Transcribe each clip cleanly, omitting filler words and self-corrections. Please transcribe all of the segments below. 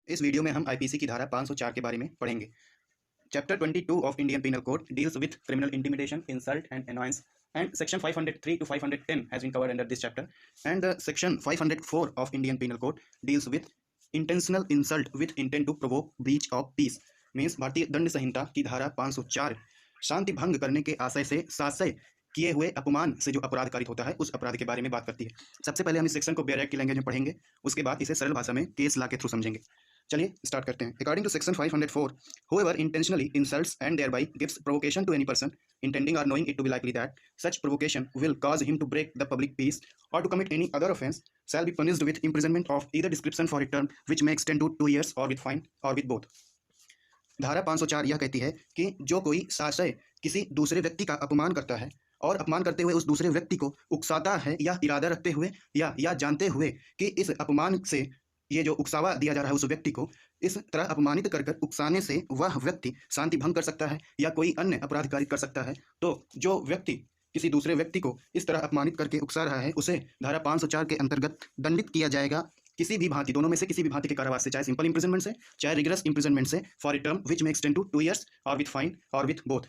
इस वीडियो में हम आईपीसी की धारा 504 के बारे में पढ़ेंगे। Chapter 22 of Indian penal code deals with criminal intimidation, insult and annoyance, and section 503 to 510 has been covered under this chapter, and the section 504 of Indian penal code deals with intentional insult with intent to provoke breach of peace। Means भारतीय दंड संहिता की धारा 504 शांति भंग करने के आशय से साशय किए हुए अपमान से जो अपराध कारित होता है उस अपराध के बारे में बात करती है। सबसे पहले हम इस सेक्शन को बैरक की लैंग्वेज में पढ़ेंगे, उसके बाद इसे सरल भाषा में केस लॉ के थ्रू समझेंगे। चलिए स्टार्ट करते हैं। According to section 504, whoever intentionally insults and thereby gives provocation to any person intending or knowing it to be likely that such provocation will cause him to break the public peace or to commit any other offence shall be punished with imprisonment of either description for a term which may extend to 2 years or with fine or with both। धारा 504 यह कहती है कि जो कोई साशय किसी दूसरे व्यक्ति का अपमान करता है और अपमान करते हुए उस दूसरे व्यक्ति को उकसाता है या इरादा रखते हुए या जानते हुए कि इस अपमान से ये जो उकसावा दिया जा रहा है उस व्यक्ति को इस तरह अपमानित कर उकसाने से वह व्यक्ति शांति भंग कर सकता है या कोई अन्य अपराध कारित कर सकता है, तो जो व्यक्ति किसी दूसरे व्यक्ति को इस तरह अपमानित करके उकसा रहा है उसे धारा 504 के अंतर्गत दंडित किया जाएगा किसी भी भांति, दोनों में से किसी भी भांति के कारावास से, चाहे सिंपल इंप्रिजनमेंट से चाहे रिगरस इंप्रिजनमेंट से, फॉर ए टर्म विच में एक्सटेंड टू 2 years और विथ फाइन और विथ बोथ।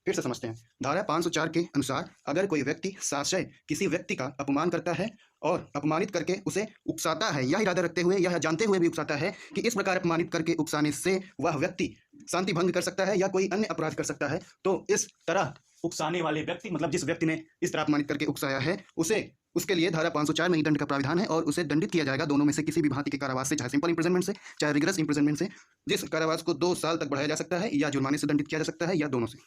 फिर से समझते हैं। धारा 504 के अनुसार अगर कोई व्यक्ति साशय किसी व्यक्ति का अपमान करता है और अपमानित करके उसे उकसाता है या इरादा रखते हुए या जानते हुए भी उकसाता है कि इस प्रकार अपमानित करके उकसाने से वह व्यक्ति शांति भंग कर सकता है या कोई अन्य अपराध कर सकता है, तो इस तरह उकसाने वाले व्यक्ति मतलब जिस व्यक्ति ने इस तरह अपमानित करके उकसाया है उसके लिए धारा 504 में ही दंड का प्राविधान है और उसे दंडित किया जाएगा दोनों में से किसी भी भांति के कारावास से, चाहे सिंपल इंप्रिजनमेंट से चाहे रिगरस इंप्रिजनमेंट से, जिस कारावास को 2 साल तक बढ़ाया जा सकता है या जुर्माने से दंडित किया जा सकता है या दोनों से।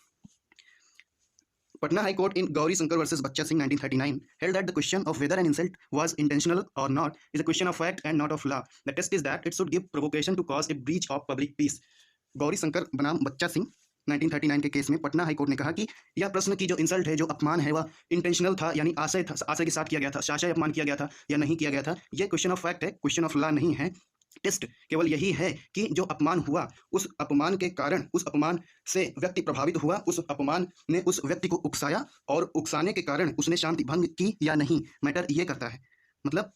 Patna High Court in Gauri Shankar versus Bachcha Singh 1939 held that the question of whether an insult was intentional or not is a question of fact and not of law. The test is that it should give provocation to cause a breach of public peace। Gauri Shankar बनाम बच्चा सिंह 1939 के case में Patna high court ने कहा कि यह प्रश्न की जो इंसल्ट है, जो अपमान है, वह इंटेंशनल था यानी आशय के साथ किया गया था, साशय अपमान किया गया था या नहीं किया गया था, यह क्वेश्चन ऑफ फैक्ट है, क्वेश्चन ऑफ लॉ नहीं है। टेस्ट केवल यही है कि जो अपमान हुआ उस अपमान के कारण, उस अपमान से व्यक्ति प्रभावित हुआ, उस अपमान ने उस व्यक्ति को उकसाया और उकसाने के कारण उसने शांति भंग की या नहीं, मैटर ये करता है। मतलब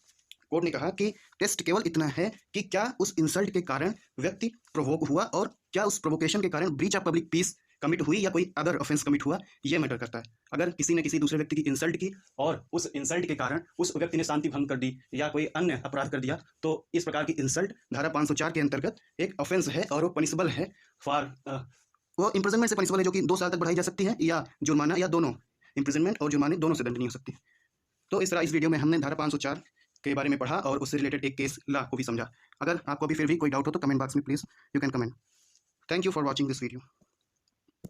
कोर्ट ने कहा कि टेस्ट केवल इतना है कि क्या उस इंसल्ट के कारण व्यक्ति प्रोवोक हुआ और क्या उस प्रोवोकेशन के कारण breach of public piece commit हुई या कोई अदर ऑफेंस कमिट हुआ, ये मैटर करता है। अगर किसी ने किसी दूसरे व्यक्ति की इंसल्ट की और उस इंसल्ट के कारण उस व्यक्ति ने शांति भंग कर दी या कोई अन्य अपराध कर दिया, तो इस प्रकार की इंसल्ट धारा 504 के अंतर्गत एक ऑफेंस है और वो पनिशबल है फॉर वो इम्प्रिजनमेंट से पनिशबल है, जो कि 2 साल तक बढ़ाई जा सकती है, या जुर्माना, या दोनों, इम्प्रिजनमेंट और जुर्माने दोनों से दंडनीय हो सकती है। तो इस तरह इस वीडियो में हमने धारा 504 के बारे में पढ़ा और उससे रिलेटेड एक केस लॉ को भी समझा। अगर आपको भी फिर भी कोई डाउट हो तो कमेंट बॉक्स में please you can comment. Thank you for watching this video.